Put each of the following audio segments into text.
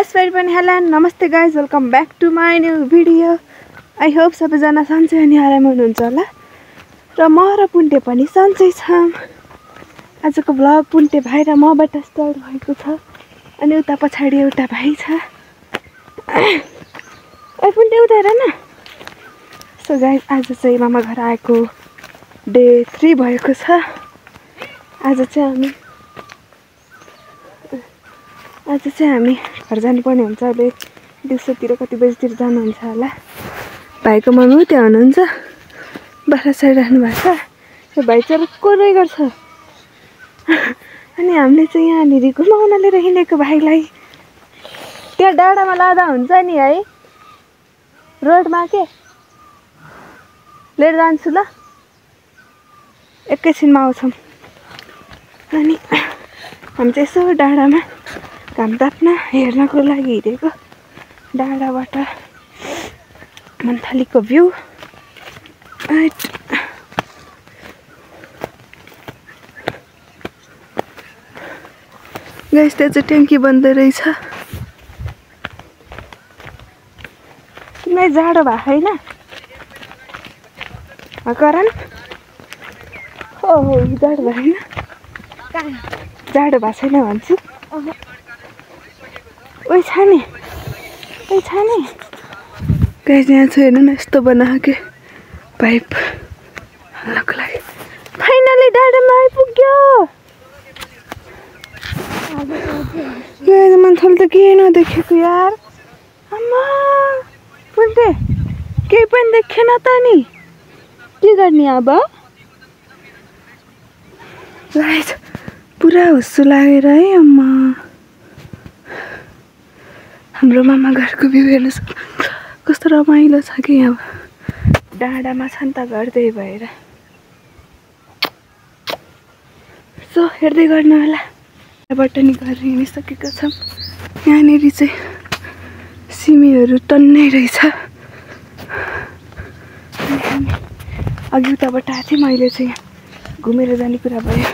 फेरि पनि हेलो नमस्ते guys, welcome back to my new video. I hope सबैजना सन्चै अनि आराम हुनुहुन्छ होला र म र पुन्टे पनि सन्चै छौँ। आजको भ्लग पुन्टे भाइ र मबाट स्टार्ट भएको छ अनि उता पछाडि एउटा भाइ छ। ए पुन्टे उता हेर न। सो गाइज आज चाहिँ मामा घर आएको डे 3 भएको छ। आज चाहिँ हामी घर जानुपर्ने हुन्छ। अहिले दिउँसोतिर कति बजीतिर जानुहुन्छ होला। भाइको मम्मी त्यहाँ हुनुहुन्छ, बाख्रा चराइराख्नु भएको छ। त्यो भाइ चाहिँ कोरै गर्छ अनि हामीले चाहिँ यहाँनिर घुमाउन लिएर हिँडेको भाइलाई। त्यहाँ डाँडामा लाँदा हुन्छ नि है, रोडमा के लिएर जान्छु ल, एकैछिनमा आउँछौँ। अनि हामी चाहिँ यसो डाँडामा घाम ताप्न हेर्नको लागि हिँडेको। डाँडाबाट मन्थलीको भ्यू। गाइस त्यो चाहिँ ट्याङ्की बन्दै रहेछ। किन जाडो भएको होइन कारण हो जाडो भएको होइन, जाडो भएको छैन भन्छु। ओइ छ नि गाइस, यहाँ छ हेर्नु न, यस्तो बनाएको के पाइप हाल्नको लागि। फाइनली डाँडामा आइपुग्यो। मन्थल त केही नदेखेको यार। आमा पुन्टे केही पनि देखेन त नि, के गर्ने अब। गाइस पुरा हुस्सो लागेर है अम्मा। हाम्रो मामा घरको भ्यू हेर्नुहोस् कस्तो रमाइलो छ कि। अब डाँडामा छ नि त घर, त्यही भएर सो हेर्दै गर्नु होला। यहाँबाट नि घर हिँडिसकेका छौँ। यहाँनिर चाहिँ सिमीहरू टन्नै रहेछ। अघि उताबाट आएको थिएँ, मैले चाहिँ घुमेर जाने कुरा भयो।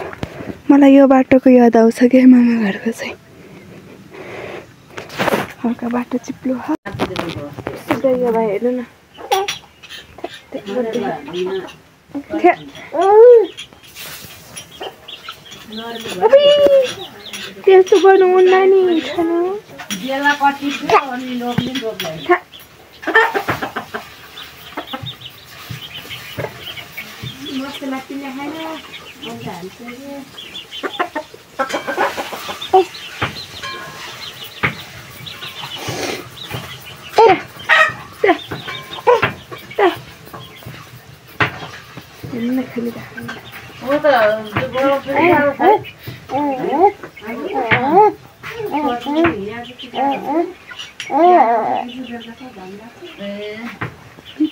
मलाई यो बाटोको याद आउँछ क्या मामा घरको चाहिँ। हल्का बाटो चिप्लो हो सिधै। यो भाइ हेर्नु न, त्यस्तो गर्नु हुन्न नि।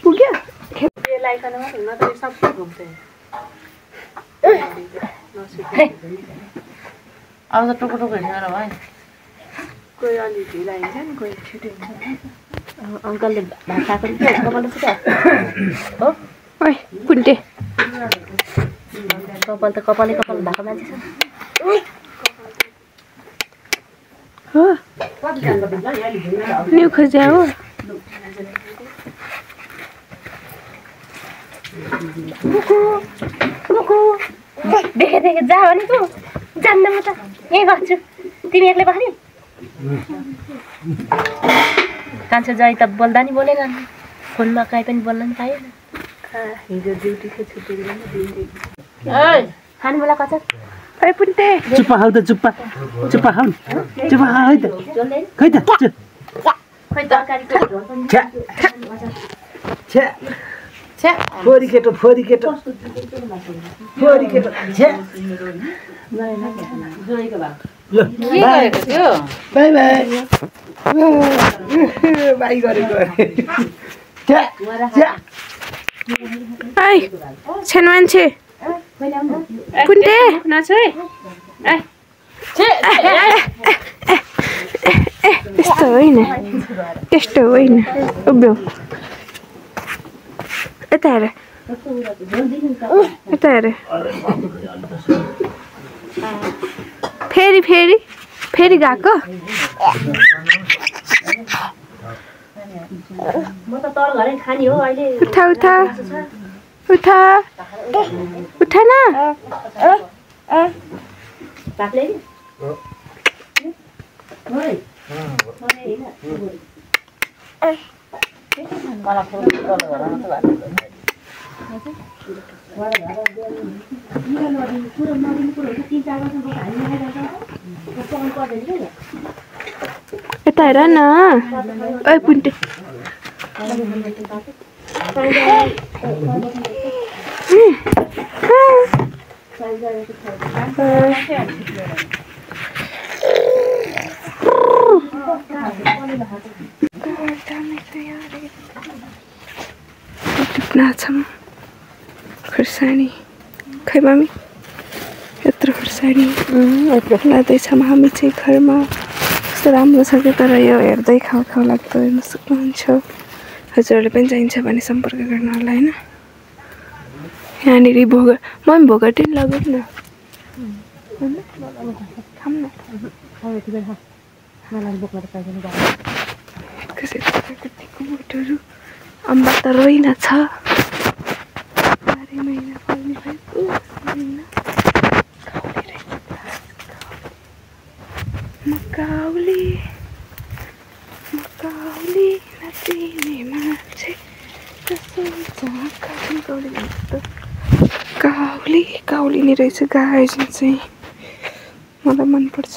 पुग्यो अब त टोको हिँडेर भयो। कोही अलि ढिला हिँड्छ नि, कोही छिटो हिँड्छ। अङ्कलले भात खाएको हो। ओइ पुन्टे कपाल त कपाल भएको मान्छे छ हो। न्यु खोज्या हो। देखे जा भने तँ जान्न, म त यहीँ बस्छु, तिमी एक्लै बस्ने। कान्छो जय त बोल्दा नि बोलेन, फोनमा काहीँ पनि बोल्न नि पाएन। हिजो ड्युटीको छुट्टी खाने बेला कचा खै पुन्टे चुप्पा खाऊ त, चुप्पा खाऊ, चुप्पा खाऊ है त, खै त खै तरकारी फोरी केटो बाई बाई गरेको छेन मान्छे पुन्टे त्यस्तो होइन, त्यस्तो होइन। उभ्यो यता हेर, यता हेर। फेरि फेरि गएको म त तल घरै खानी हो अहिले उठा उठा उठा उठा न भातले यता हेर न ओइ पुन्टे नाच्छौँ खुर्सानी खै मामी यत्रो खुर्सानी लाँदैछौँ हामी चाहिँ घरमा कस्तो राम्रो छ कि तर यो हेर्दै खाउ खाउ लाग्दो हेर्न सक्नुहुन्छ हजुरहरूले पनि चाहिन्छ भने सम्पर्क गर्नु होला होइन यहाँनिर भोग मम्मी भोगटे नि लगाउँ न खाऊँ न कसैको बोटहरू अम्बा त रोइन छ 12 महिना फल्ने भएको मकाउली मकाउली नाचिने मान्छे काउली काउली नै रहेछ गाई चाहिँ मलाई मनपर्छ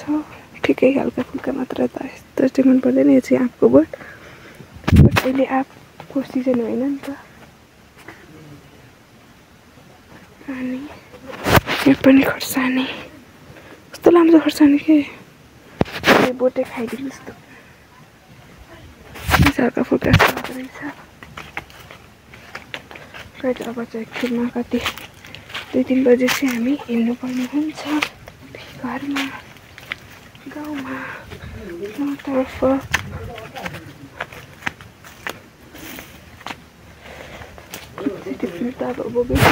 ठिकै हल्का फुल्का मात्र त यस्तो चाहिँ मन पर्दैन यो चाहिँ आँपको बोट अहिले आँपको सिजन होइन नि त अनि यो पनि खोर्सानी कस्तो लाम्रो खोर्सानी के बोटे खाइदिनु जस्तो हल्का फुल्का रहेछ कहिले अब चाहिँ एकछिनमा कति 2-3 बजे चाहिँ हामी हिँड्नुपर्ने हुन्छ घरमा गाउँमा तर्फ त अब बोकेको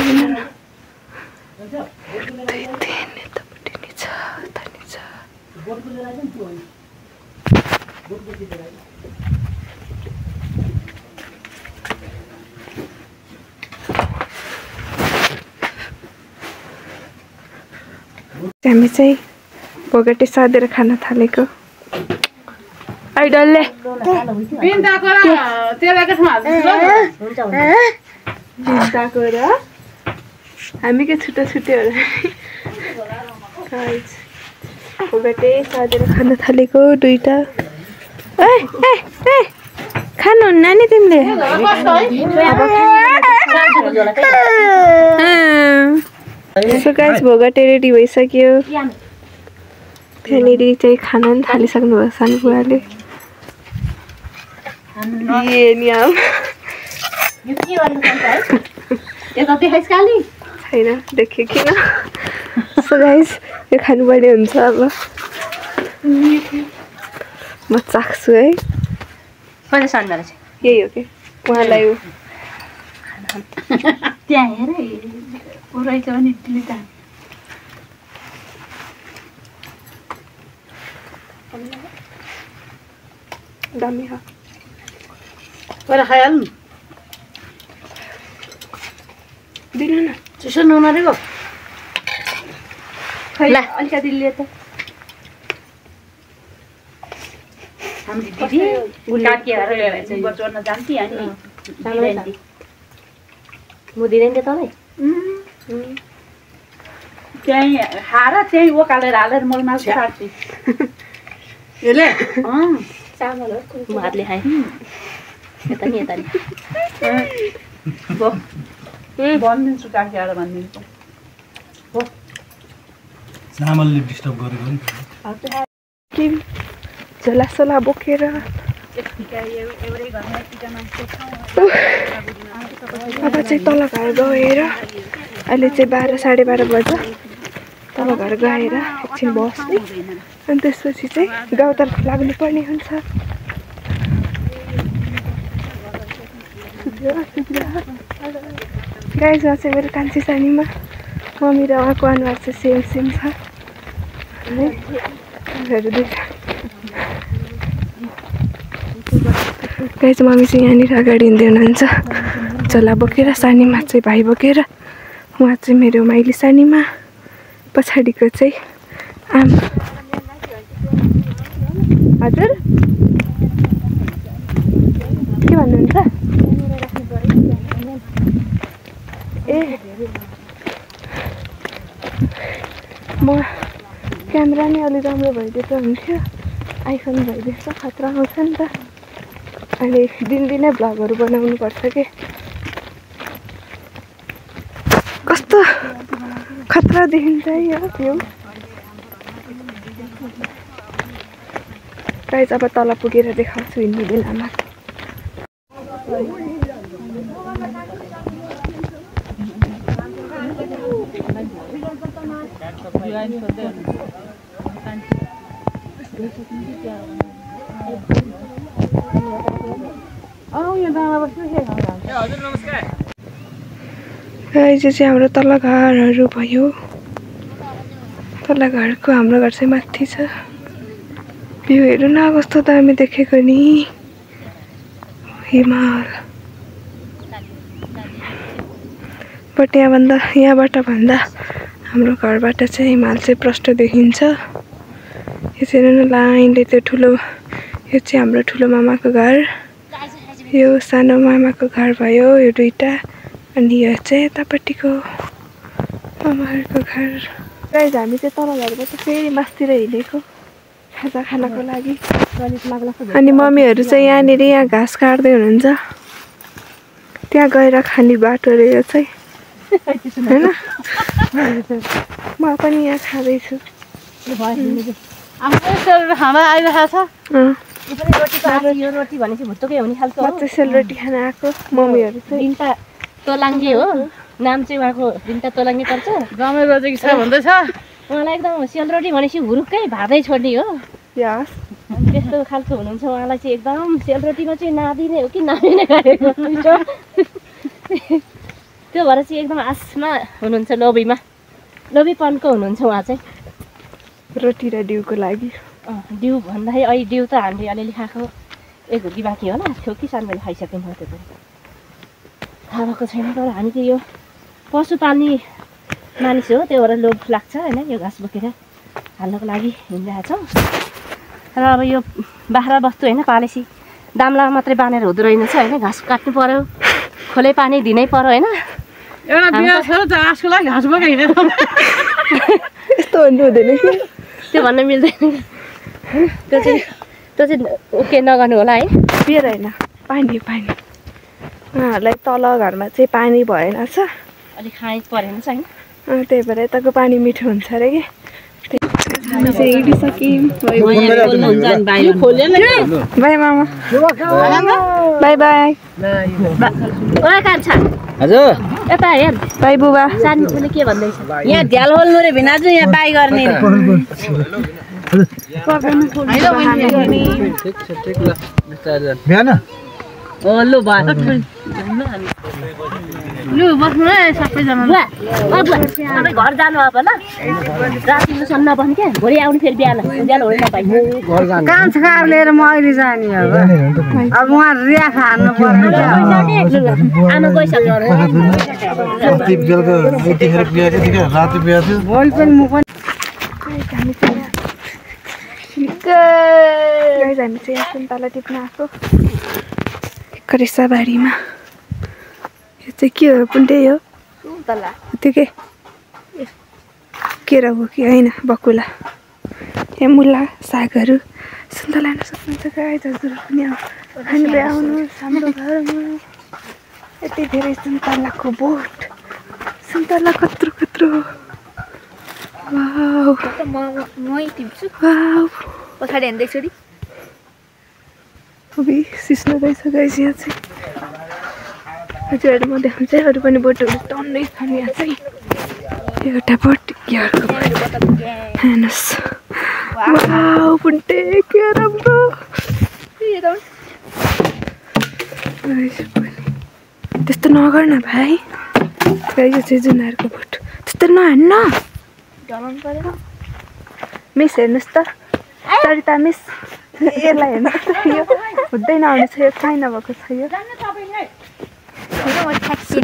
हामी चाहिँ भोगटे साधेर खान थालेको आइडलले हामी के छुट्टो छुट्टै भोगटे साधेर खान थालेको 2टा खानुहुन्न नि तिमीले सो गाइस भोगटे रेडी भइसक्यो त्यहाँनिर चाहिँ खान पनि थालिसक्नु भयो सानो बुवाले छैन देखेँ किन सो गाइस यो खानुपर्ने हुन्छ अब म चाख्छु है यही हो कि उहाँलाई त्यहाँ हेर रहेछ भने दामी हो पहिला खाइहाल्नु दिनु न चिसो नहुनेको खै अलिकति लिए त हाम्रो दिदी काटिएर बचाउन जान्थे अनि म दिँदैन थिएँ तँलाई त्यहीँ खाएर त्यहीँ ओकालेर हालेर मलमासु काट्थेँ यसले चामल हो म हातले खाएँ यता नि भनिदिन्छु काटिएर भनिदिन्छु हो चामलले डिस्टर्ब गरेको नि के झोलासोला बोकेर अब चाहिँ तल घर गएर अहिले चाहिँ 12-12:30 बज्छ तल घर गएर एकछिन बस्ने अनि त्यसपछि चाहिँ गाउँतर्फ लाग्नुपर्ने हुन्छ गाइजमा चाहिँ मेरो कान्छी सानीमा मम्मी र उहाँको अनुहार चाहिँ सेम छ गाइस मम्मी चाहिँ यहाँनिर अगाडि हिँड्दै हुनुहुन्छ झोला बोकेर सानीमा चाहिँ भाइ बोकेर उहाँ चाहिँ मेरो माइली सानीमा पछाडिको चाहिँ आम हजुर के भन्नुहुन्छ ए म क्यामेरा नै अलि राम्रो भइदिएको हुन्थ्यो आइफोन भइदिएछ खतरा आउँछ नि त अनि दिनदिनै भ्लगहरू बनाउनु पर्छ के कस्तो खतरा देखिन्छ यो भ्यू गाइस अब तल पुगेर देखाउँछु हिँड्ने बेलामा गाइस यो चाहिँ हाम्रो तल घरहरू भयो तल घरको हाम्रो घर चाहिँ माथि छ भ्यू हेर्नु न कस्तो दामी देखेको नि हिमाल बट यहाँबाट भन्दा हाम्रो घरबाट चाहिँ हिमाल चाहिँ प्रष्ट देखिन्छ यो चाहिँ हेर्नु न लाइनले त्यो ठुलो यो चाहिँ हाम्रो ठुलो मामाको घर यो सानो मामाको घर भयो यो दुईटा अनि यो चाहिँ यतापट्टिको मामाहरूको घर गाइस हामी चाहिँ तल घरबाट फेरि मासतिर हिँडेको खाजा खानको लागि अनि मम्मीहरू चाहिँ यहाँनिर यहाँ घाँस काट्दै हुनुहुन्छ त्यहाँ गएर खाने बाटो रे यो चाहिँ होइन म पनि यहाँ खाँदैछु रोटी भनेपछि भुत्तुकै हुने खालको म चाहिँ सेलरोटी खान आएको मम्मीहरू चाहिँ रिन्टा तोलाङ्गे हो नाम चाहिँ उहाँको रिन्टा तोलाङ्गे पर्छ गाउँमै रोजेको छ भन्दैछ उहाँलाई एकदम सेलरोटी भनेपछि हुरुक्कै भाँदै छोड्ने हो यस त्यस्तो खालको हुनुहुन्छ उहाँलाई चाहिँ एकदम सेलरोटीमा चाहिँ नादिने हो कि नादिने गरेको त्यो भएर चाहिँ एकदम आसमा हुनुहुन्छ लोभीपनको हुनुहुन्छ उहाँ चाहिँ रोटी र डिउको लागि डिउ भन्दाखेरि अहिले डिउ त हामीले अलिअलि खाएको एक हुर्की बाँकी होला थियो कि सानोले खाइसक्यौँ त्यो पनि थाहा भएको छैन तर हामी चाहिँ यो पशु पाल्ने मानिस हो त्यो भएर लोभ लाग्छ होइन यो घाँस बोकेर हाल्नको लागि हिँडिरहेको छौँ र अब यो बाख्रा बस्तु होइन पालेपछि दाम्ला मात्रै बाँधेर हुँदो रहेनछ होइन घाँस काट्नु पर्यो खोले पानी दिनै पर्यो होइन एउटा बिहा छ त आजको लागि घाँस बोकेर हिँडेर यस्तो भन्नु हुँदैन कि त्यो भन्न मिल्दैन त्यो चाहिँ ओके नगर्नु होला है बियर होइन पानी उहाँहरूलाई तल घरमा चाहिँ पानी भएन छ अलिक खाइ परेन छ होइन त्यही भएर यताको पानी मिठो हुन्छ अरे कि हामी चाहिँ हिँडिसक्यौँ बाई मामा बाई बाई हजुर यता हेर बाई बुबा सानो उसले के भन्दैछ यहाँ ढ्याल होल्नु रे भिनाजु यहाँ बाई गर्ने लु बस्नु है सबैजना तपाईँ घर जानु अब ल राति लुसन नबस्नु क्या भोलि आउनु फेरि बिहान उज्यालो होइन तपाईँ काम छकार लिएर म अहिले जाने अब उहाँ रिया खानु पर्ने आमा गइसक्यो भोलि पनि म पनि हामी चाहिँ यहाँ सुन्तला टिप्न आएको करेसाबारीमा यो चाहिँ के हो पुन्टे हो सुन्तला त्यो केरा हो कि होइन बकुला यहाँ मुला सागहरू सुन्तला हेर्न सक्नुहुन्छ गाइस हजुरहरू पनि खानु आउनुहोस् हाम्रो घरमा यति धेरै सुन्तलाको बोट सुन्तला कत्रो कत्रो वाउ मै टिप्छु वाउ पछाडि हेर्दैछु नि अबि सिस्नो रहेछ गाइस यहाँ चाहिँ हजुरहरू म देखाउँछु है अरू पनि बोटहरू टन्नै छन् यहाँ चाहिँ एउटा बोट यहाँको हेर्नुहोस् वाउ पुन्टे के राम्रो त्यस्तो नगर न भाइ यो चाहिँ जुनारको बोट त्यस्तो नहान्न मिस हेर्नुहोस् त सरिता मिस यसलाई हेर्नु यो हुँदै नआउने छ यो कहीँ नभएको छ यो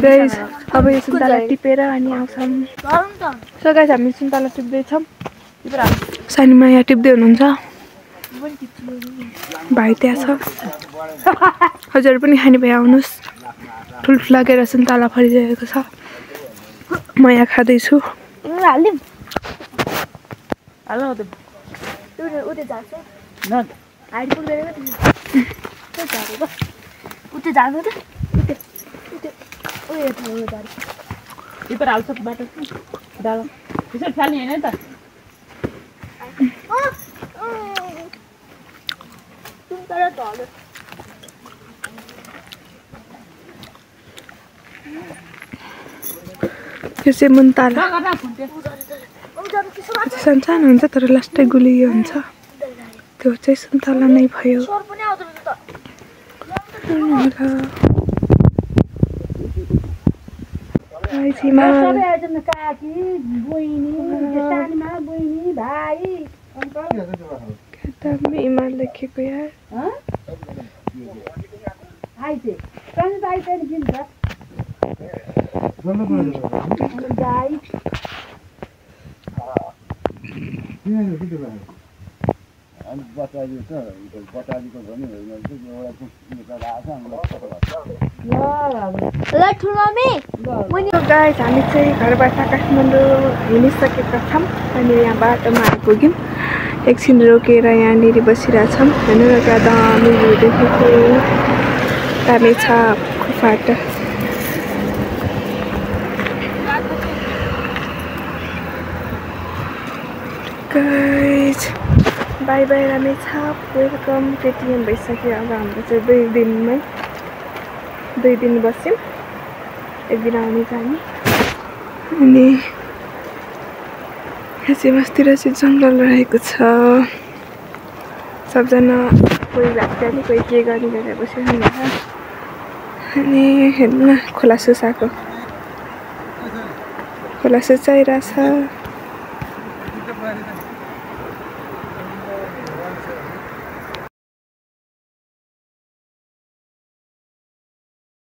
गाइस अब यो सुन्तला टिपेर अनि आउँछौँ सो गाइस हामी सुन्तला टिप्दैछौँ सानीमा यहाँ टिप्दै हुनुहुन्छ भाइ त्यहाँ छ हजुर पनि खाने भए आउनुहोस् ठुल्ठुलागेर सुन्तला फरिरहेको छ म यहाँ खाँदैछु टिपेर हाल्छ बाटो डालो त्यसरी फाल्ने होइन त यो चाहिँ मुन्ताला सानो हुन्छ तर लास्टै गुलियो हुन्छ त्यो चाहिँ सुन्तला नै भयो इमान लेखेको यार गाइस हामी चाहिँ घरबाट काठमाडौँ हिँडिसकेका छौँ अनि यहाँ बाटोमा आइपुग्यौँ एकछिन रोकेर यहाँनिर बसिरहेछौँ हेर्नु न क्या दामी भ्यू देखेको रामेछाप फाटा guys by by Ramechhap welcome KTM भइसक्यो अब हाम्रो चाहिँ 2 दिन बस्यौँ एक दिन आउने जाने अनि यहाँ चाहिँ मस्तिर चाहिँ जङ्गल रहेको छ सबजना कोही भाग्ने कोही के गर्ने गरेर बसिरहनु छ अनि हेर्नु न खोला सुसाएको खोला सुसाइरहेछ